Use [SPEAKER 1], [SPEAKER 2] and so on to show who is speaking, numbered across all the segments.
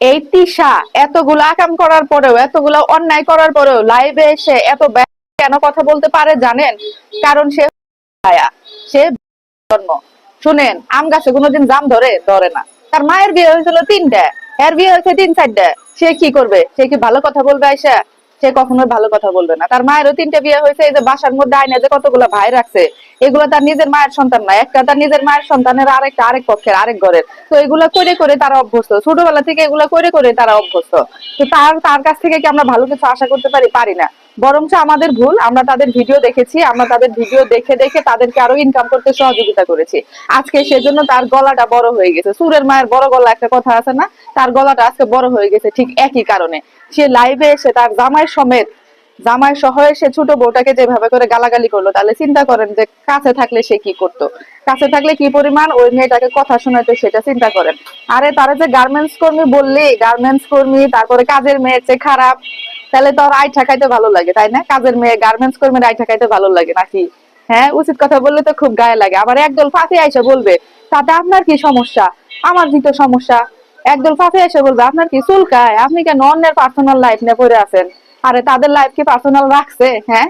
[SPEAKER 1] এই তিশা এতগুলা কাম করার পরেও, এতগুলা অন্যায় করার পরেও লাইভে এসে এত কেন কথা বলতে পারে জানেন? কারণ সে ছায়া, সে জন্ম। শুনেন, আম গাছে কোনোদিন জাম ধরে ধরে না। তার মায়ের বিয়ে হয়েছিল 3টা, এর বিয়ে হয়েছে 3-4টা। সে কি করবে? সে কি ভালো কথা বলবে আয়সা? সে কখনোই ভালো কথা বলবে না। তার মায়েরও 3টা বিয়ে হয়েছে। এই যে বাসার মধ্যে আইনে যে কতগুলো ভাই রাখছে, এগুলো তার নিজের মায়ের সন্তান না। একটা তার নিজের মায়ের সন্তানের, আরেকটা আরেক পক্ষের, আরেক ঘরের। তো এগুলা করে করে তারা অভ্যস্ত, ছোটবেলা থেকে এগুলা করে করে তারা অভ্যস্ত। তো তার তার কাছ থেকে কি আমরা ভালো কিছু আশা করতে পারি? পারি না। বরঞ্চ আমাদের ভুল, আমরা তাদের ভিডিও দেখেছি, আমরা তাদের ভিডিও দেখে দেখে তাদেরকে আরো ইনকাম করতে সহযোগিতা করেছি। আজকে সেজন্য তার গলাটা বড় হয়ে গেছে। সুরের মায়ের বড় গলা একটা কথা আছে না? তার গলাটা আজকে বড় হয়ে গেছে ঠিক একই কারণে। সে লাইভে এসে তার জামাই সমেত, জামাই সহ সে ছোট বউটাকে যেভাবে করে গালাগালি করলো, তাহলে চিন্তা করেন যে কাছে থাকলে সে কি করতো, কাছে থাকলে কি পরিমাণ ওই মেয়েটাকে কথা শোনাতো, সেটা চিন্তা করেন। আরে তারা যে গার্মেন্টস কর্মী বললি, গার্মেন্টস কর্মী, তারপরে কাজের মেয়ের চেয়ে খারাপ, তাহলে তো আর আইঠা খাইতে ভালো লাগে, তাই না? কাজের মেয়ে গার্মেন্টস কর্মীর আইঠা খাইতে ভালো লাগে নাকি? হ্যাঁ, উচিত কথা বললে তো খুব গায়ে লাগে। আবার একদল ফাঁসি আইসা বলবে তাতে আপনার কি সমস্যা? আমার কি তো সমস্যা। একদল ফাঁসি এসে বলবে আপনার কি চুলকায়, আপনি কেন অন্যের পার্সোনাল লাইফ নিয়ে পড়ে আছেন? আরে তাদের লাইফ কি পার্সোনাল রাখছে? হ্যাঁ,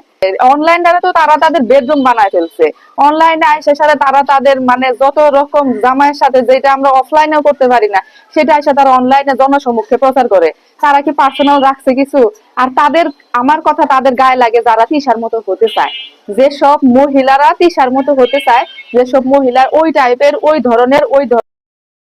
[SPEAKER 1] অনলাইন দ্বারা তো তারা তাদের বেডরুম বানায় ফেলছে। অনলাইনে আইসা সাথে তারা তাদের মানে যত রকম জামাইয়ের সাথে যেটা আমরা অফলাইনেও করতে পারি না, সেটা আইসা তারা অনলাইনে জনসমক্ষে প্রচার করে। তারা কি পার্সোনাল রাখছে কিছু? আর তাদের, আমার কথা তাদের গায়ে লাগে যারা তিশার মতো হতে চায়। যেসব মহিলারা তিশার মতো হতে চায়, যেসব মহিলার ওই টাইপের, ওই ধরনের,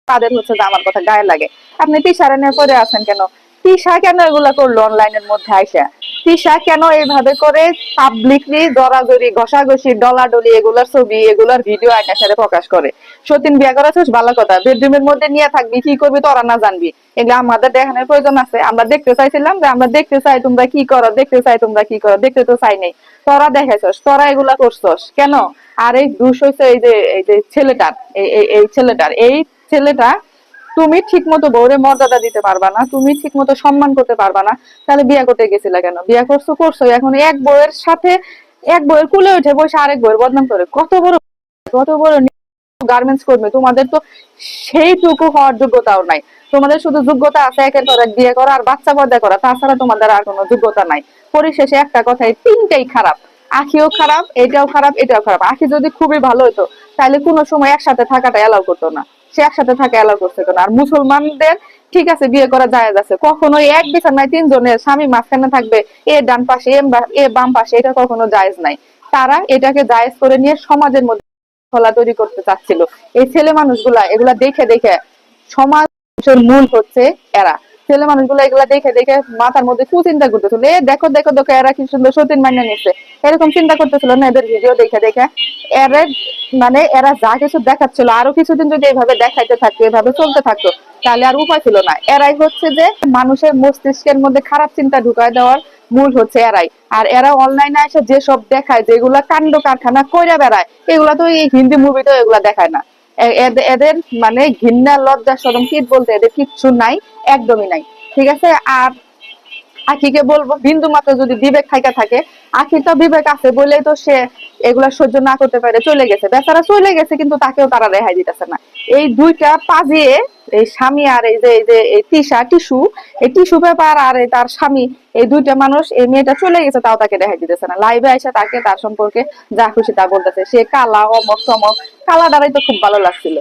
[SPEAKER 1] তাদের হচ্ছে যে আমার কথা গায়ে লাগে। আপনি তিশারে নিয়ে পড়ে আছেন কেন? তিশা কেন এগুলা করলো অনলাইনের মধ্যে আইসা? তিশা কেন এইভাবে করে পাবলিকলি জড়াজড়ি, ঘষাঘষি, ডলাডলি, এগুলার ছবি, এগুলার ভিডিও আইনার সাথে প্রকাশ করে? সতীন বিয়া করাছিস ভালো কথা, বেডরুমের মধ্যে নিয়ে থাকবি, কি করবি তোরা না জানবি। এগুলো আমাদের দেখানোর প্রয়োজন আছে? আমরা দেখতে চাইছিলাম যে আমরা দেখতে চাই তোমরা কি করো, দেখতে চাই তোমরা কি করো, দেখতে তো চাই নাই। তোরা দেখাইছস, তোরা এগুলা করছস কেন? আর এই দোষ হইছে এই যে ছেলেটার, এই ছেলেটার, এই ছেলেটা। তুমি ঠিক মতো বউরে মর্যাদা দিতে পারবা না, তুমি ঠিক মতো সম্মান করতে পারবা না, তাহলে বিয়ে করতে গেছিলা কেন? বিয়ে করছো করছো, এখন এক বউয়ের সাথে, এক বউয়ের কুলে উঠে বসে আরেক বউয়ের বদনাম করে। কত বড়, কত বড় গার্মেন্টস কর্মী। তোমাদের তো সেইটুকু হওয়ার যোগ্যতাও নাই। তোমাদের শুধু যোগ্যতা আছে একের পর এক বিয়ে করা আর বাচ্চা পয়দা করা, তাছাড়া তোমাদের আর কোনো যোগ্যতা নাই। পরিশেষে একটা কথাই, তিনটাই খারাপ। আখিও খারাপ, এটাও খারাপ, এটাও খারাপ। আখি যদি খুবই ভালো হতো তাহলে কোনো সময় একসাথে থাকাটা এলাও করতো না। সে একসাথে থাকে এলাও করছে কেন? আর মুসলমানদের ঠিক আছে বিয়ে করা জায়েজ আছে, কখনোই এক বিছানায় 3 জনের স্বামী মাঝখানে থাকবে, এ ডান পাশে এ বাম পাশে, এটা কখনো জায়েজ নাই। তারা এটাকে জায়েজ করে নিয়ে সমাজের মধ্যে খোলা তৈরি করতে চাচ্ছিল। এই ছেলে মানুষগুলা এগুলা দেখে দেখে, সমাজের মূল হচ্ছে এরা। ছেলে মানুষগুলো এগুলা দেখে দেখে মাথার মধ্যে কুচিন্তা করতেছিল, এ দেখো দেখো দেখো এরা কি সুন্দর সতীন মাইনে নিচ্ছে, এরকম চিন্তা করতেছিল না এদের ভিডিও দেখে দেখে? এরা মানে এরা যা কিছু দেখাচ্ছিল, আরো কিছুদিন যদি এভাবে দেখাইতে থাকতো, এভাবে চলতে থাকতো, তাহলে আর উপায় ছিল না। এরাই হচ্ছে যে মানুষের মস্তিষ্কের মধ্যে খারাপ চিন্তা ঢুকায় দেওয়ার মূল হচ্ছে এরাই। আর এরা অনলাইনে এসে যেসব দেখায়, যেগুলা কাণ্ড কারখানা কইরা বেড়ায়, এগুলা তো এই হিন্দি মুভিতেও এগুলা দেখায় না। এদের মানে ঘৃণা, লজ্জা, শরম কি বলতে এদের কিচ্ছু নাই, একদমই নাই। ঠিক আছে? আর আখিকে বলবো, বিন্দু মাত্র যদি বিবেক থাইকা থাকে, আখির তো বিবেক আছে বলেই তো সে এগুলা সহ্য না করতে পারে চলে গেছে। বেচারা চলে গেছে, কিন্তু তাকেও তারা রেহাই দিতেছে না। এই দুইটা পাজিয়ে, এই স্বামী আর এই যে এই টিসু, এই টিসু পেপার আর তার স্বামী, এই দুইটা মানুষ, এই মেয়েটা চলে গেছে তাও তাকে রেহাই দিতেছে না। লাইভে এসে তাকে তার সম্পর্কে যা খুশি তা বলতেছে, সে কালা, অমক তমক। কালা দ্বারাই তো খুব ভালো লাগছিল।